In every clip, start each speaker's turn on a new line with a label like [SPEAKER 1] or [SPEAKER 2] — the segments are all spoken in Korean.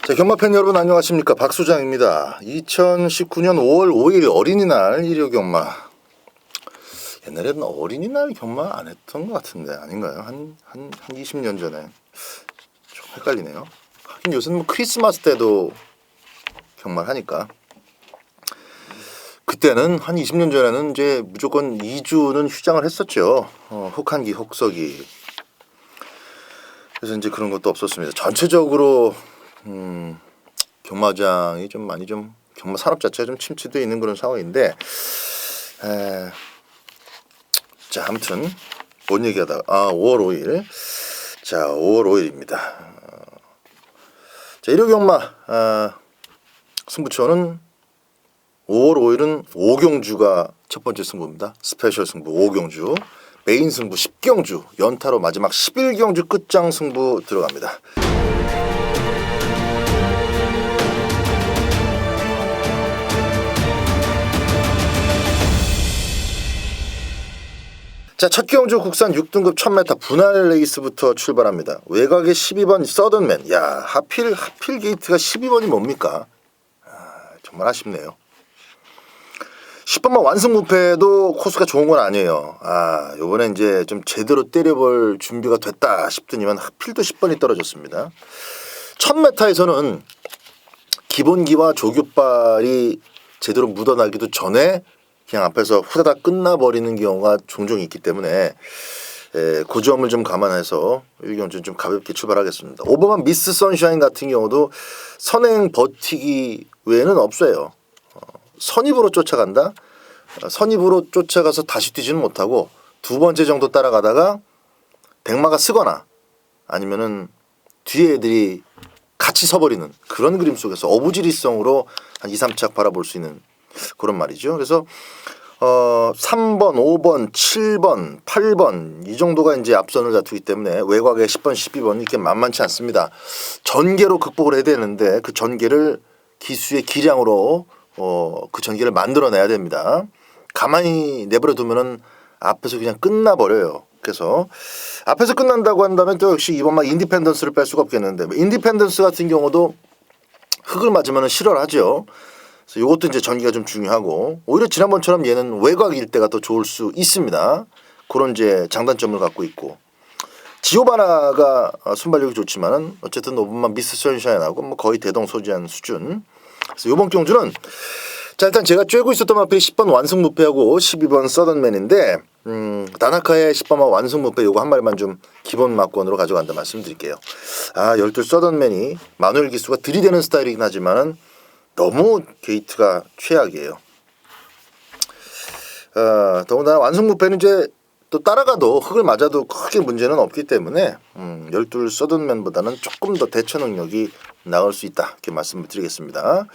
[SPEAKER 1] 자, 경마팬 여러분 안녕하십니까, 박소장입니다. 2019년 5월 5일 어린이날 일요 경마. 옛날에는 어린이날 경마 안 했던 것 같은데 아닌가요? 한 20년 전에. 좀 헷갈리네요. 하긴 요새는 뭐 크리스마스 때도 경마를 하니까. 그때는 한 20년 전에는 이제 무조건 2주는 휴장을 했었죠. 혹한기, 혹서기. 그래서 이제 그런 것도 없었습니다. 전체적으로 경마장이 좀 많이 좀 경마 산업 자체가 좀 침체되어 있는 그런 상황인데, 자, 아무튼 뭔 얘기하다가 5월 5일, 자 5월 5일입니다. 자, 일요 경마 승부처는 5월 5일은 5경주가 첫 번째 승부입니다. 스페셜 승부 5경주, 메인 승부 10경주, 연타로 마지막 11경주 끝장 승부 들어갑니다. 자, 첫 경주 국산 6등급 1000m 분할 레이스부터 출발합니다. 외곽에 12번 서든맨. 야, 하필 게이트가 12번이 뭡니까? 정말 아쉽네요. 10번만 완승무패도 코스가 좋은 건 아니에요. 요번에 이제 좀 제대로 때려볼 준비가 됐다 싶더니만 하필 또 10번이 떨어졌습니다. 1000m에서는 기본기와 조교발이 제대로 묻어나기도 전에 그냥 앞에서 후다닥 끝나버리는 경우가 종종 있기 때문에 그 점을 좀 감안해서 이 경주는 좀 가볍게 출발하겠습니다. 오버만 미스 선샤인 같은 경우도 선행 버티기 외에는 없어요. 선입으로 쫓아간다. 선입으로 쫓아가서 다시 뛰지는 못하고 두 번째 정도 따라가다가 백마가 쓰거나 아니면은 뒤에 애들이 같이 서버리는 그런 그림 속에서 어부지리성으로 한 2, 3착 바라볼 수 있는 그런 말이죠. 그래서 3번, 5번, 7번, 8번 이 정도가 이제 앞선을 다투기 때문에 외곽에 10번, 12번 이렇게 만만치 않습니다. 전개로 극복을 해야 되는데 그 전개를 기수의 기량으로 그 전개를 만들어내야 됩니다. 가만히 내버려 두면은 앞에서 그냥 끝나버려요. 그래서 앞에서 끝난다고 한다면 또 역시 이번만 인디펜던스를 뺄 수가 없겠는데, 인디펜던스 같은 경우도 흙을 맞으면 실현하죠. 그래서 이것도 이제 전기가 좀 중요하고, 오히려 지난번처럼 얘는 외곽일 때가 더 좋을 수 있습니다. 그런 이제 장단점을 갖고 있고, 지오바나가 순발력이 좋지만은 어쨌든 5번만 미스 선샤인하고 뭐 거의 대동소지한 수준. 그래서 이번 경주는 자, 일단 제가 쬐고 있었던 마필이 10번 완승무패하고 12번 서든맨인데, 다나카의 10번만 완승무패 요거 한 마리만 좀 기본 막권으로 가져간다 말씀드릴게요. 12 서든맨이 마누엘 기수가 들이대는 스타일이긴 하지만은 너무 게이트가 최악이에요. 더군다나 완승무패는 이제 또 따라가도 흙을 맞아도 크게 문제는 없기 때문에 12 서든맨보다는 조금 더 대처 능력이 나을 수 있다 이렇게 말씀을 드리겠습니다.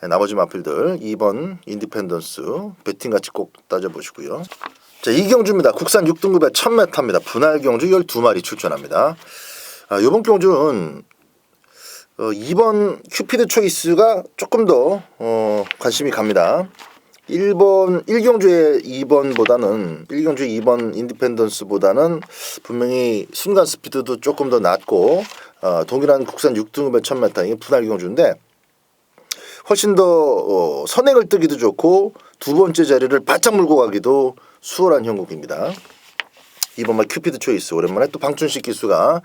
[SPEAKER 1] 나머지 마필들 2번 인디펜던스 배팅같이 꼭 따져보시고요. 자, 이 경주입니다. 국산 6등급의 1000m입니다. 분할 경주 12마리 출전합니다. 이번 경주는 2번 큐피드 초이스가 조금 더 관심이 갑니다. 1경주의 2번보다는 1경주의 2번 인디펜던스보다는 분명히 순간 스피드도 조금 더 낮고 동일한 국산 6등급의 1000m 이게 분할 경주인데 훨씬 더 선행을 뜨기도 좋고 두 번째 자리를 바짝 물고 가기도 수월한 형국입니다. 2번만 큐피드 초이스 오랜만에 또 방춘식 기수가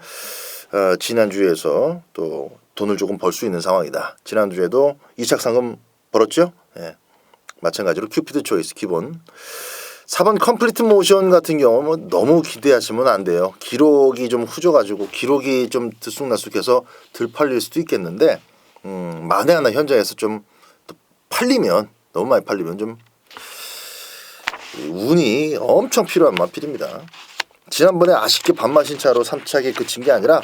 [SPEAKER 1] 지난주에서 또 돈을 조금 벌 수 있는 상황이다. 지난주에도 2착 상금 벌었죠? 예. 마찬가지로 큐피드 초이스 기본. 4번 컴플리트 모션 같은 경우 너무 기대하시면 안 돼요. 기록이 좀 후져가지고 기록이 좀 들쑥날쑥해서 덜 팔릴 수도 있겠는데 만에 하나 현장에서 좀 팔리면 너무 많이 팔리면 좀 운이 엄청 필요한 마필입니다. 지난번에 아쉽게 반마신 차로 3착에 그친 게 아니라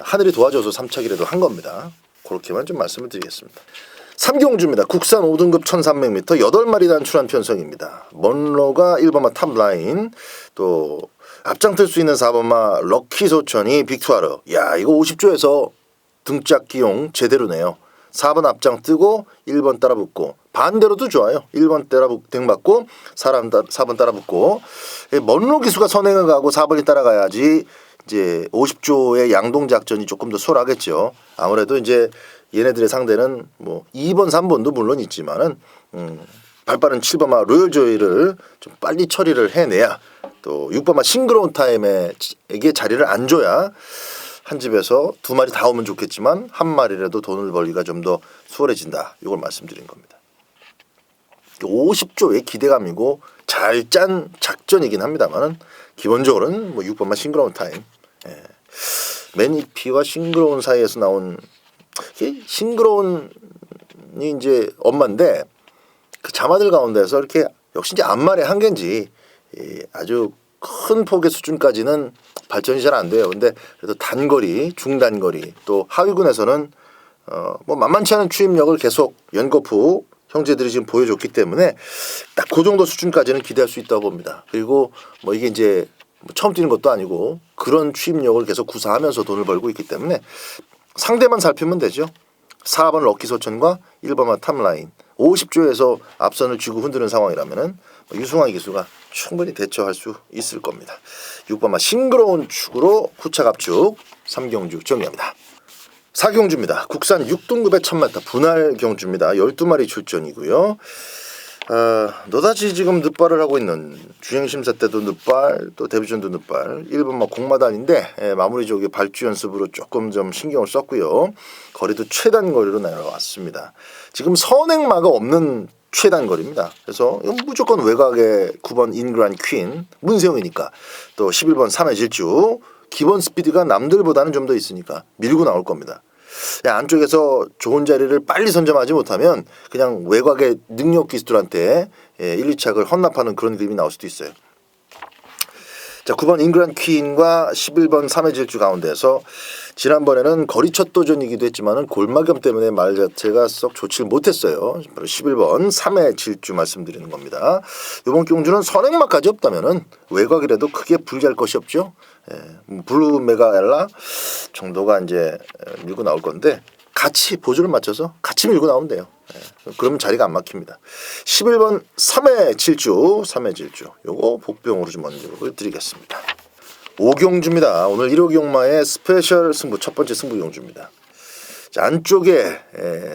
[SPEAKER 1] 하늘이 도와줘서 3착이라도 한 겁니다. 그렇게만 좀 말씀을 드리겠습니다. 3경주입니다. 국산 5등급 1300m 8마리 단출한 편성입니다. 먼로가 1번마 탑라인, 또 앞장뜰 수 있는 4번마 럭키 소천이 빅투아르. 야, 이거 50조에서 등짝 기용 제대로네요. 4번 앞장 뜨고 1번 따라 붙고 반대로도 좋아요. 1번 따라 등 맞고 4번 따라 붙고 먼로 기수가 선행을 가고 4번이 따라가야지 이제 50조의 양동 작전이 조금 더 수월하겠죠. 아무래도 이제 얘네들의 상대는 뭐 2번, 3번도 물론 있지만은 발빠른 7번마 로열 조이를 좀 빨리 처리를 해내야 또 6번마 싱그러운 타임에게 자리를 안 줘야 한 집에서 2마리 다 오면 좋겠지만 한 마리라도 돈을 벌기가 좀 더 수월해진다. 이걸 말씀드린 겁니다. 50조의 기대감이고 잘 짠 작전이긴 합니다만은 기본적으로는 뭐 6번마 싱그러운 타임. 예. 매니피와 싱그러운 사이에서 나온 싱그러운이 이제 엄마인데 그 자마들 가운데서 이렇게 역시 이제 암말의 한계인지 아주 큰 폭의 수준까지는 발전이 잘 안 돼요. 근데 그래도 단거리, 중단거리 또 하위군에서는 뭐 만만치 않은 추임력을 계속 연거푸 형제들이 지금 보여줬기 때문에 딱 그 정도 수준까지는 기대할 수 있다고 봅니다. 그리고 뭐 이게 이제 뭐 처음 뛰는 것도 아니고 그런 추임력을 계속 구사하면서 돈을 벌고 있기 때문에 상대만 살피면 되죠. 4번 럭키소천과 1번마 탑라인 50조에서 앞선을 쥐고 흔드는 상황이라면은 유승환 기수가 충분히 대처할 수 있을 겁니다. 6번마 싱그러운 축으로 후차 갑축 3경주 정리합니다. 4경주입니다. 국산 6등급의 1000m 분할 경주입니다. 12마리 출전이고요. 너다지 지금 늑발을 하고 있는 주행심사 때도 늑발 또 데뷔전도 늑발 1번마 공마단인데 마무리 조기 발주 연습으로 조금 좀 신경을 썼고요. 거리도 최단 거리로 내려왔습니다. 지금 선행마가 없는 최단 거리입니다. 그래서 무조건 외곽에 9번 인그란 퀸 문세영이니까 또 11번 3회 질주 기본 스피드가 남들보다는 좀 더 있으니까 밀고 나올 겁니다. 안쪽에서 좋은 자리를 빨리 선점하지 못하면 그냥 외곽의 능력 기수들한테 1, 2착을 헌납하는 그런 그림이 나올 수도 있어요. 자, 9번 잉그란 퀸과 11번 3회 질주 가운데서 지난번에는 거리 첫 도전이기도 했지만은 골마겸 때문에 말 자체가 썩 좋지 못했어요. 바로 11번 3회 질주 말씀드리는 겁니다. 이번 경주는 선행마까지 없다면은 외곽이라도 크게 불리할 것이 없죠. 블루 메가엘라 정도가 이제 밀고 나올 건데 같이 보조를 맞춰서 같이 밀고 나오면 돼요. 그러면 자리가 안 막힙니다. 11번 3회 질주 요거 복병으로 좀 먼저 드리겠습니다. 5경주입니다. 오늘 1호 경마의 스페셜 승부 첫 번째 승부 경주입니다. 자, 안쪽에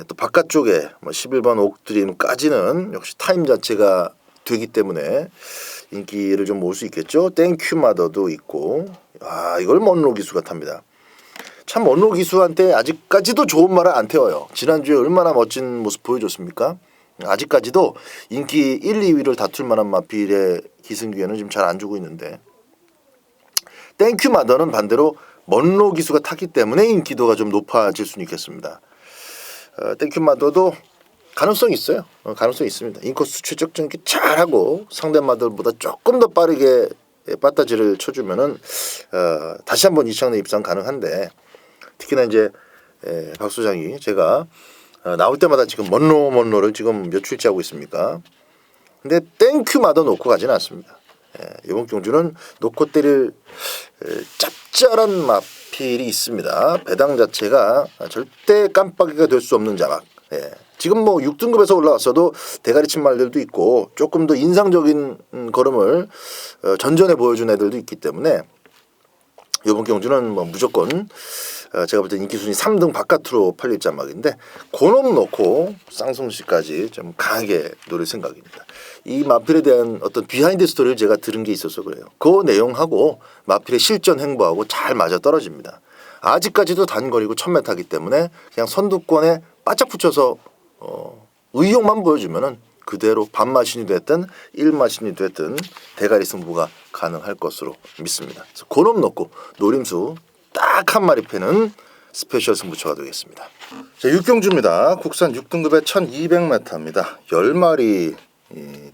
[SPEAKER 1] 또 바깥쪽에 11번 옥드림까지는 역시 타임 자체가 되기 때문에 인기를 좀 모을 수 있겠죠. 땡큐 마더도 있고 이걸 먼로 기수가 탑니다. 참 먼로 기수한테 아직까지도 좋은 말을 안 태워요. 지난주에 얼마나 멋진 모습 보여줬습니까? 아직까지도 인기 1, 2위를 다툴 만한 마필의 기승기에는 지금 잘 안 주고 있는데 땡큐 마더는 반대로 먼로 기수가 탔기 때문에 인기도가 좀 높아질 수는 있겠습니다. 땡큐 마더도 가능성이 있어요. 가능성이 있습니다. 인코스 최적 전기 잘하고 상대 마더보다 조금 더 빠르게 빠따지를 쳐주면은 다시 한번 이창래 입상 가능한데 특히나 이제 박 소장이 제가 나올 때마다 지금 먼로를 지금 몇 주일째 하고 있습니까? 근데 땡큐 마더 놓고 가지는 않습니다. 이번 경주는 놓고 때릴 짭짤한 마필이 있습니다. 배당 자체가 절대 깜빡이가 될 수 없는 자막. 지금 뭐 6등급에서 올라왔어도 대가리 친 말들도 있고 조금 더 인상적인 걸음을 전전에 보여준 애들도 있기 때문에 이번 경주는 뭐 무조건 제가 볼 때 인기 순위 3등 바깥으로 팔릴 자막인데 고놈 놓고 쌍송시까지 좀 강하게 노릴 생각입니다. 이 마필에 대한 어떤 비하인드 스토리를 제가 들은 게 있어서 그래요. 그 내용하고 마필의 실전 행보하고 잘 맞아 떨어집니다. 아직까지도 단거리고 1000m이기 때문에 그냥 선두권에 바짝 붙여서 의욕만 보여주면은 그대로 반마신이 됐든 1마신이 됐든 대가리 승부가 가능할 것으로 믿습니다. 그래서 고놈 넣고 노림수 딱 한 마리 패는 스페셜 승부처가 되겠습니다. 자, 6경주입니다. 국산 6등급의 1200m입니다. 10마리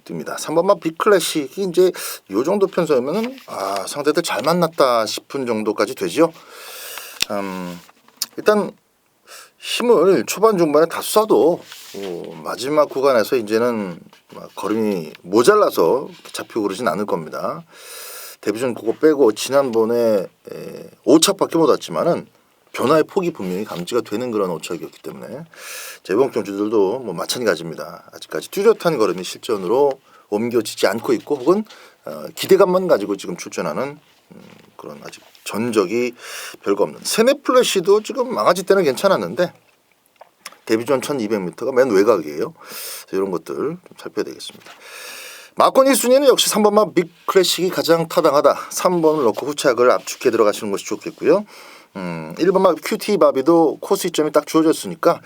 [SPEAKER 1] 뜹니다. 3번마 빅클래식이 이제 요 정도 편성이면은 상대들 잘 만났다 싶은 정도까지 되죠. 일단 힘을 초반 중반에 다 쏴도 마지막 구간에서 이제는 걸음이 모자라서 잡히고 그러진 않을 겁니다. 데뷔전 그거 빼고 지난번에 5착밖에 못 왔지만은 변화의 폭이 분명히 감지가 되는 그런 오착이었기 때문에 이번 경주들도 뭐 마찬가지입니다. 아직까지 뚜렷한 걸음이 실전으로 옮겨지지 않고 있고 혹은 기대감만 가지고 지금 출전하는 그런 아직 전적이 별거 없는 세네플래시도 지금 망아지 때는 괜찮았는데 데뷔전 1200m가 맨 외곽이에요. 이런 것들 좀 살펴야 되겠습니다. 마권 1순위는 역시 3번마 빅클래식이 가장 타당하다. 3번을 넣고 후착을 압축해 들어가시는 것이 좋겠고요. 1번마 큐티바비도 코스 이점이 딱 주어졌으니까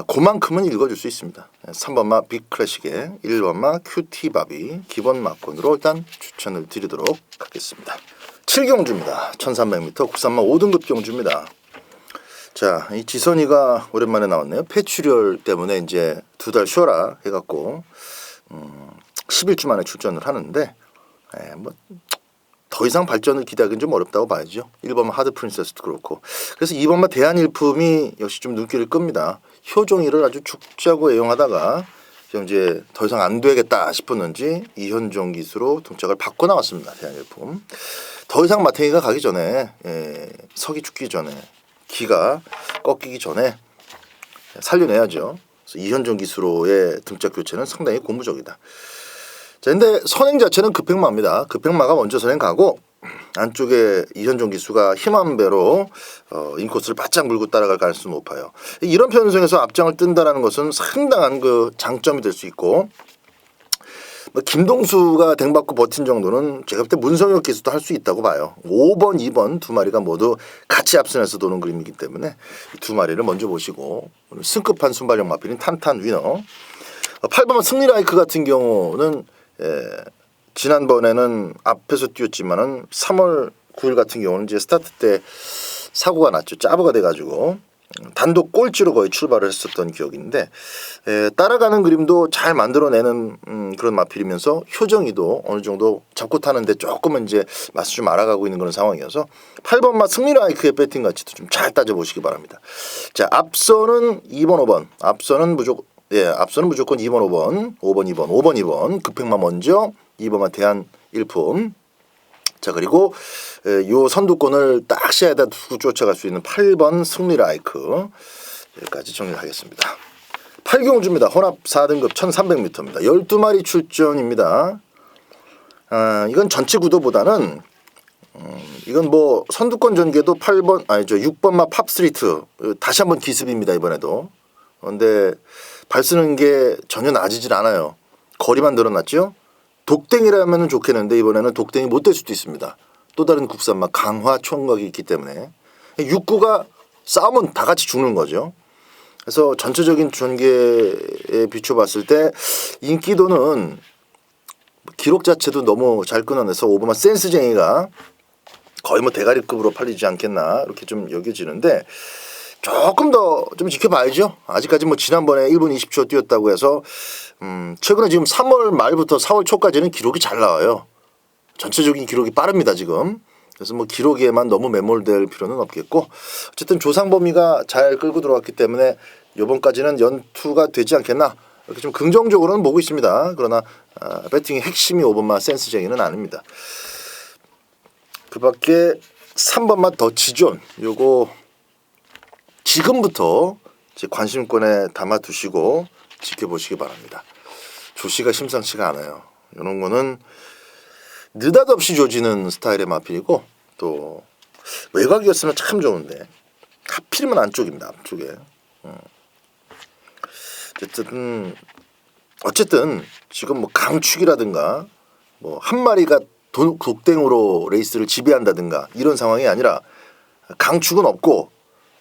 [SPEAKER 1] 그만큼은 읽어줄 수 있습니다. 3번마 빅클래식에 1번마 큐티바비 기본 마권으로 일단 추천을 드리도록 하겠습니다. 7경주입니다. 1300m 국산마 5등급 경주입니다. 자, 이 지선이가 오랜만에 나왔네요. 폐출혈 때문에 이제 2달 쉬어라 해갖고 11주 만에 출전을 하는데 뭐 더 이상 발전을 기대하기는 좀 어렵다고 봐야죠. 1번만 하드 프린세스도 그렇고. 그래서 2번만 대한일품이 역시 좀 눈길을 끕니다. 효종이를 아주 죽자고 애용하다가 이제 더 이상 안 되겠다 싶었는지 이현종 기수로 동작을 바꿔 나왔습니다. 대한일품. 더 이상 마탱이가 가기 전에 석이 죽기 전에 기가 꺾이기 전에 살려내야죠. 그래서 이현종 기수로의 등짝 교체는 상당히 고무적이다. 자, 근데 선행 자체는 급행마입니다. 급행마가 먼저 선행 가고 안쪽에 이현종 기수가 힘한 배로 인코스를 바짝 물고 따라갈 가능성이 높아요. 이런 편성에서 앞장을 뜬다라는 것은 상당한 그 장점이 될 수 있고 뭐 김동수가 댕받고 버틴 정도는 제가 볼 때 문성혁 기수도 할 수 있다고 봐요. 5번, 2번 두 마리가 모두 같이 앞선에서 도는 그림이기 때문에 이 두 마리를 먼저 보시고 승급한 순발력 마필인 탄탄 위너 8번 승리라이크 같은 경우는 지난번에는 앞에서 뛰었지만은 3월 9일 같은 경우는 이제 스타트 때 사고가 났죠. 짜부가 돼가지고 단독 꼴찌로 거의 출발을 했었던 기억인데 따라가는 그림도 잘 만들어내는 그런 마필이면서 효정이도 어느 정도 잡고 타는데 조금은 이제 맛을 좀 알아가고 있는 그런 상황이어서 8번 맛 승리라이크의 배팅 가치도 좀 잘 따져보시기 바랍니다. 자, 앞서는 2번 5번 앞서는 무조건 2번 5번 5번 2번 5번 2번 급행마 먼저 2번만 대한일품. 자, 그리고 요 선두권을 딱 시야에다 두고 쫓아갈 수 있는 8번 승리라이크 여기까지 정리를 하겠습니다. 8경주입니다. 혼합 4등급 1300m입니다. 12마리 출전입니다. 이건 전체 구도보다는 이건 뭐 선두권 전개도 6번마 팝스트리트 다시 한번 기습입니다. 이번에도. 그런데 발 쓰는 게 전혀 나아지질 않아요. 거리만 늘어났죠. 독댕이라면 좋겠는데 이번에는 독댕이 못 될 수도 있습니다. 또 다른 국산마 강화 총각이 있기 때문에 6구가 싸우면 다 같이 죽는 거죠. 그래서 전체적인 전개에 비춰봤을 때 인기도는 기록 자체도 너무 잘 끊어내서 오버마 센스쟁이가 거의 뭐 대가리급으로 팔리지 않겠나 이렇게 좀 여겨지는데 조금 더 좀 지켜봐야죠. 아직까지 뭐 지난번에 1분 20초 뛰었다고 해서 최근에 지금 3월 말부터 4월 초까지는 기록이 잘 나와요. 전체적인 기록이 빠릅니다 지금. 그래서 뭐 기록에만 너무 매몰될 필요는 없겠고 어쨌든 조상범위가 잘 끌고 들어왔기 때문에 이번까지는 연투가 되지 않겠나 이렇게 좀 긍정적으로는 보고 있습니다. 그러나 배팅의 핵심이 5번마 센스쟁이는 아닙니다. 그 밖에 3번마 더 지존 요거 지금부터 제 관심권에 담아두시고 지켜보시기 바랍니다. 조시가 심상치가 않아요. 이런 거는 느닷없이 조지는 스타일의 마필이고 또 외곽이었으면 참 좋은데 하필이면 안쪽입니다. 앞쪽에. 어쨌든 지금 뭐 강축이라든가 뭐 한 마리가 독댕으로 레이스를 지배한다든가 이런 상황이 아니라 강축은 없고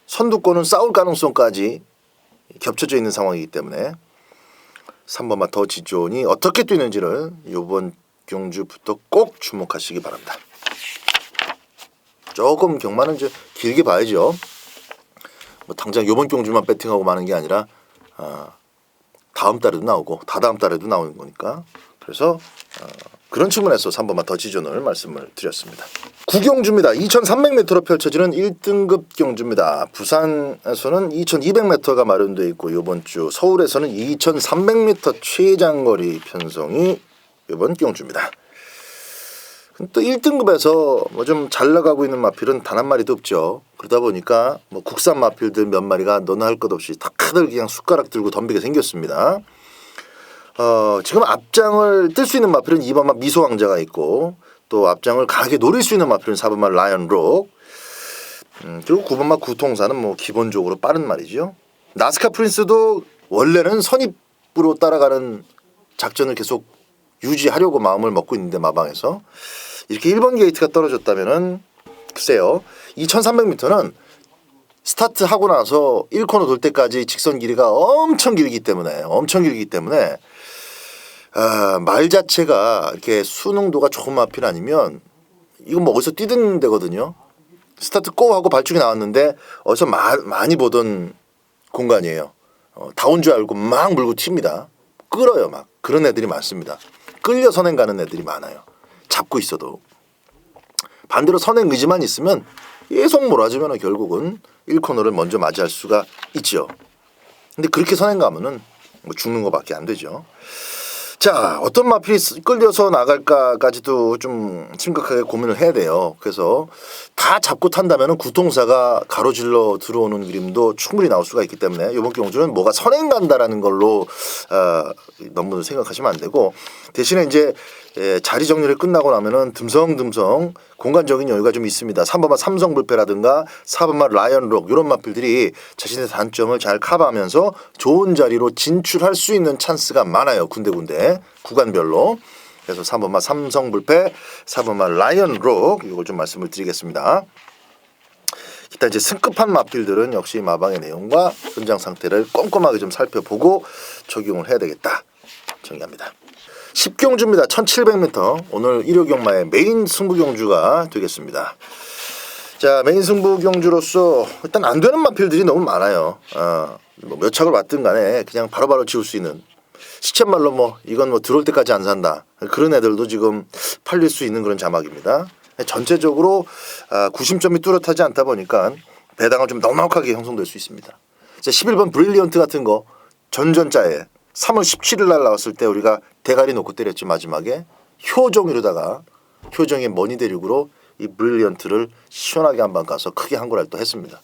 [SPEAKER 1] 선두권은 싸울 가능성까지 겹쳐져 있는 상황이기 때문에 3번마 더 지존이 어떻게 뛰는지를 이번 경주부터 꼭 주목하시기 바랍니다. 조금 경마는 이제 길게 봐야죠. 뭐 당장 이번 경주만 배팅하고 마는 게 아니라 다음 달에도 나오고 다다음 달에도 나오는 거니까 그래서 그런 측면에서 3번마 더 지존을 말씀을 드렸습니다. 9경주입니다. 2300m로 펼쳐지는 1등급 경주입니다. 부산에서는 2200m가 마련되어 있고 이번 주 서울에서는 2300m 최장거리 편성이 이번 경주입니다. 또 1등급에서 뭐 좀 잘 나가고 있는 마필은 단 한 마리도 없죠. 그러다 보니까 뭐 국산 마필들 몇 마리가 너나 할 것 없이 다들 그냥 숟가락 들고 덤비게 생겼습니다. 지금 앞장을 뜰 수 있는 마필은 2번마 미소왕자가 있고 또 앞장을 강하게 노릴 수 있는 마필은 4번말 라이언록. 그리고 9번말 구통사는 뭐 기본적으로 빠른 말이죠. 나스카 프린스도 원래는 선입으로 따라가는 작전을 계속 유지하려고 마음을 먹고 있는데 마방에서 이렇게 1번 게이트가 떨어졌다면은 글쎄요. 이 1300m는 스타트하고 나서 1코너 돌 때까지 직선 길이가 엄청 길기 때문에 말 자체가 이렇게 수능도가 조금 앞이 아니면 이건 뭐 어디서 뛰든 되거든요. 스타트 고 하고 발축이 나왔는데 어디서 많이 보던 공간이에요. 다 온 줄 알고 막 물고 튑니다. 끌어요 막. 그런 애들이 많습니다. 끌려 선행 가는 애들이 많아요. 잡고 있어도. 반대로 선행 의지만 있으면 계속 몰아주면 결국은 1코너를 먼저 맞이할 수가 있죠. 근데 그렇게 선행 가면은 뭐 죽는 것밖에 안 되죠. 자, 어떤 마필이 끌려서 나갈까까지도 좀 심각하게 고민을 해야 돼요. 그래서 다 잡고 탄다면은 구통사가 가로질러 들어오는 그림도 충분히 나올 수가 있기 때문에 이번 경주는 뭐가 선행 간다라는 걸로 너무 생각하시면 안 되고 대신에 이제 자리 정리를 끝나고 나면은 듬성듬성 공간적인 여유가 좀 있습니다. 3번마 삼성불패라든가 4번마 라이언록 이런 마필들이 자신의 단점을 잘 커버하면서 좋은 자리로 진출할 수 있는 찬스가 많아요. 군데군데 구간별로. 그래서 3번마 삼성불패, 4번마 라이언록 이걸 좀 말씀을 드리겠습니다. 일단 이제 승급한 마필들은 역시 마방의 내용과 현장 상태를 꼼꼼하게 좀 살펴보고 적용을 해야 되겠다 정리합니다. 10경주입니다. 1700m 오늘 1호 경마의 메인 승부 경주가 되겠습니다. 자, 메인 승부 경주로서 일단 안 되는 마필들이 너무 많아요. 뭐 몇 착을 왔든 간에 그냥 바로바로 지울 수 있는 시쳇말로 뭐 이건 뭐 들어올 때까지 안 산다 그런 애들도 지금 팔릴 수 있는 그런 자막입니다. 전체적으로 구심점이 뚜렷하지 않다 보니까 배당은 좀 넉넉하게 형성될 수 있습니다. 11번 브릴리언트 같은 거 전전자에 3월 17일 날 나왔을 때 우리가 대가리 놓고 때렸죠. 마지막에 효정이로다가 효정의 머니 대륙으로 이 브릴리언트를 시원하게 한번 가서 크게 한골알 또 했습니다.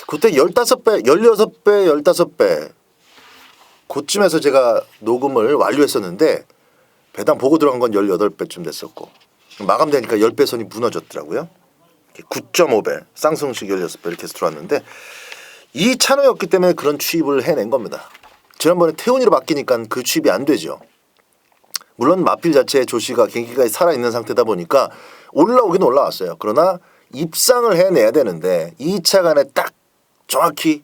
[SPEAKER 1] 그때 15배 16배 15배 그쯤에서 제가 녹음을 완료했었는데 배당 보고 들어간 건 18배쯤 됐었고 마감되니까 10배 선이 무너졌더라고요. 9.5배 쌍승식 16배 이렇게 해서 들어왔는데 이 찬호였기 때문에 그런 취입을 해낸 겁니다. 지난번에 태훈이로 바뀌니까 그 취입이 안 되죠. 물론 마필 자체의 조시가 경기가 살아있는 상태다 보니까 올라오긴 올라왔어요. 그러나 입상을 해내야 되는데 2차 간에 딱 정확히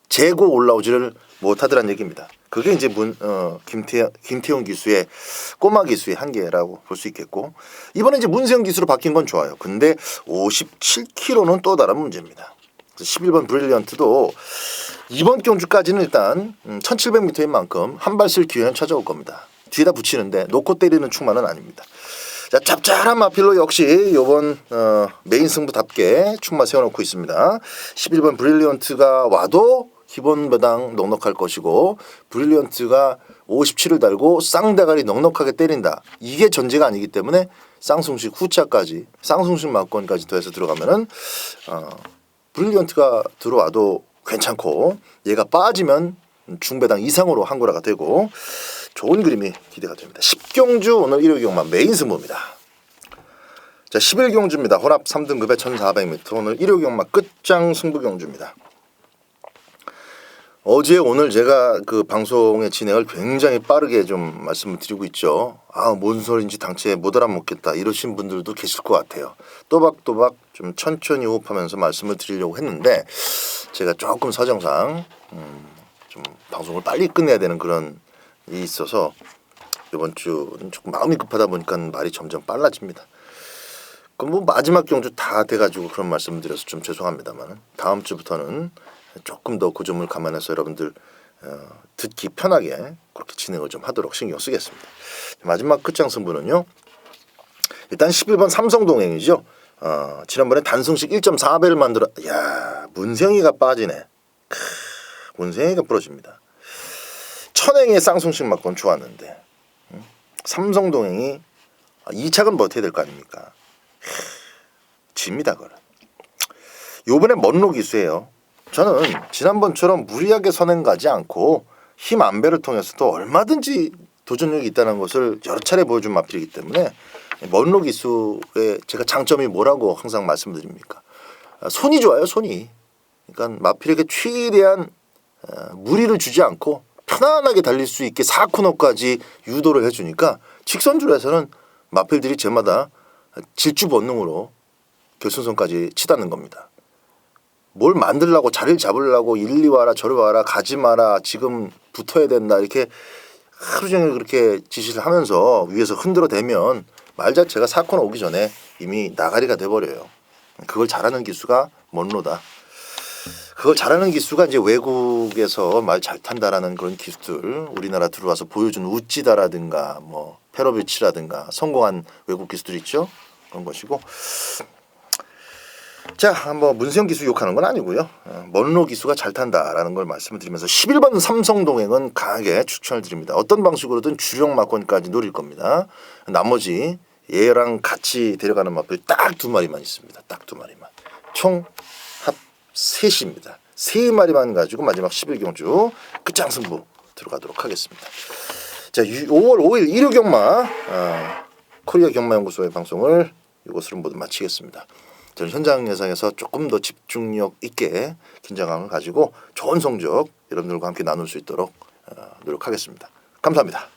[SPEAKER 1] 재고 올라오지를 못하더란 얘기입니다. 그게 이제 김태형 기수의 꼬마 기수의 한계라고 볼 수 있겠고 이번에 이제 문세영 기수로 바뀐 건 좋아요. 근데 57kg는 또 다른 문제입니다. 11번 브릴리언트도 이번 경주까지는 일단 1700m인 만큼 한 발 쓸 기회는 찾아올 겁니다. 뒤에다 붙이는데 놓고 때리는 충만은 아닙니다. 자, 짭짤한 마필로 역시 이번 메인 승부답게 충마 세워놓고 있습니다. 11번 브릴리언트가 와도 기본 배당 넉넉할 것이고 브릴리언트가 57을 달고 쌍대가리 넉넉하게 때린다. 이게 전제가 아니기 때문에 쌍승식 후차까지 쌍승식 막권까지 더해서 들어가면은 브릴리언트가 들어와도 괜찮고 얘가 빠지면 중배당 이상으로 한고라가 되고 좋은 그림이 기대가 됩니다. 10경주 오늘 1호 경마 메인 승부입니다. 자, 11경주입니다. 혼합 3등급에 1400m 오늘 1호 경마 끝장 승부 경주입니다. 어제 오늘 제가 그 방송의 진행을 굉장히 빠르게 좀 말씀을 드리고 있죠. 뭔 소리인지 당최 못 알아먹겠다 이러신 분들도 계실 것 같아요. 또박또박 좀 천천히 호흡하면서 말씀을 드리려고 했는데 제가 조금 사정상 좀 방송을 빨리 끝내야 되는 그런 일이 있어서 이번 주는 조금 마음이 급하다 보니까 말이 점점 빨라집니다. 그럼 뭐 마지막 경주 다 돼가지고 그런 말씀을 드려서 좀 죄송합니다만 다음 주부터는 조금 더 그 점을 감안해서 여러분들 듣기 편하게 그렇게 진행을 좀 하도록 신경 쓰겠습니다. 마지막 끝장 승부는요. 일단 11번 삼성동행이죠. 지난번에 단승식 1.4배를 만들어 문생이가 빠지네. 문생이가 부러집니다. 천행의 쌍승식 맞건 좋았는데 삼성동행이 2착은 뭐 어떻게 될 거 아닙니까? 집니다 그거는. 요번에 먼로 기수예요. 저는 지난번처럼 무리하게 선행 가지 않고 힘 안배를 통해서도 얼마든지 도전력이 있다는 것을 여러 차례 보여준 마필이기 때문에 먼로 기술의 제가 장점이 뭐라고 항상 말씀드립니까? 손이 좋아요, 손이. 그러니까 마필에게 최대한 무리를 주지 않고 편안하게 달릴 수 있게 4코너까지 유도를 해주니까 직선줄에서는 마필들이 제마다 질주 본능으로 결승선까지 치닫는 겁니다. 뭘 만들려고 자리를 잡으려고 이리 와라 저리 와라 가지 마라 지금 붙어야 된다 이렇게 하루 종일 그렇게 지시를 하면서 위에서 흔들어대면 말 자체가 4코너 오기 전에 이미 나가리가 돼버려요. 그걸 잘하는 기수가 먼로다. 그걸 잘하는 기수가 이제 외국에서 말 잘 탄다라는 그런 기수들 우리나라 들어와서 보여준 우찌다라든가 뭐 페로비치라든가 성공한 외국 기수들 있죠. 그런 것이고 자, 뭐 문세영 기수 욕하는 건 아니고요. 먼로 기수가 잘 탄다라는 걸 말씀을 드리면서 11번 삼성동행은 강하게 추천을 드립니다. 어떤 방식으로든 주력 막권까지 노릴 겁니다. 나머지 얘랑 같이 데려가는 마필 딱 2마리만 있습니다. 딱 2마리만. 총 합 3입니다. 3마리만 가지고 마지막 11경주 끝장승부 들어가도록 하겠습니다. 자, 5월 5일 일요경마 코리아 경마연구소의 방송을 이것으로 모두 마치겠습니다. 저는 현장 예상에서 조금 더 집중력 있게 긴장감을 가지고 좋은 성적 여러분들과 함께 나눌 수 있도록 노력하겠습니다. 감사합니다.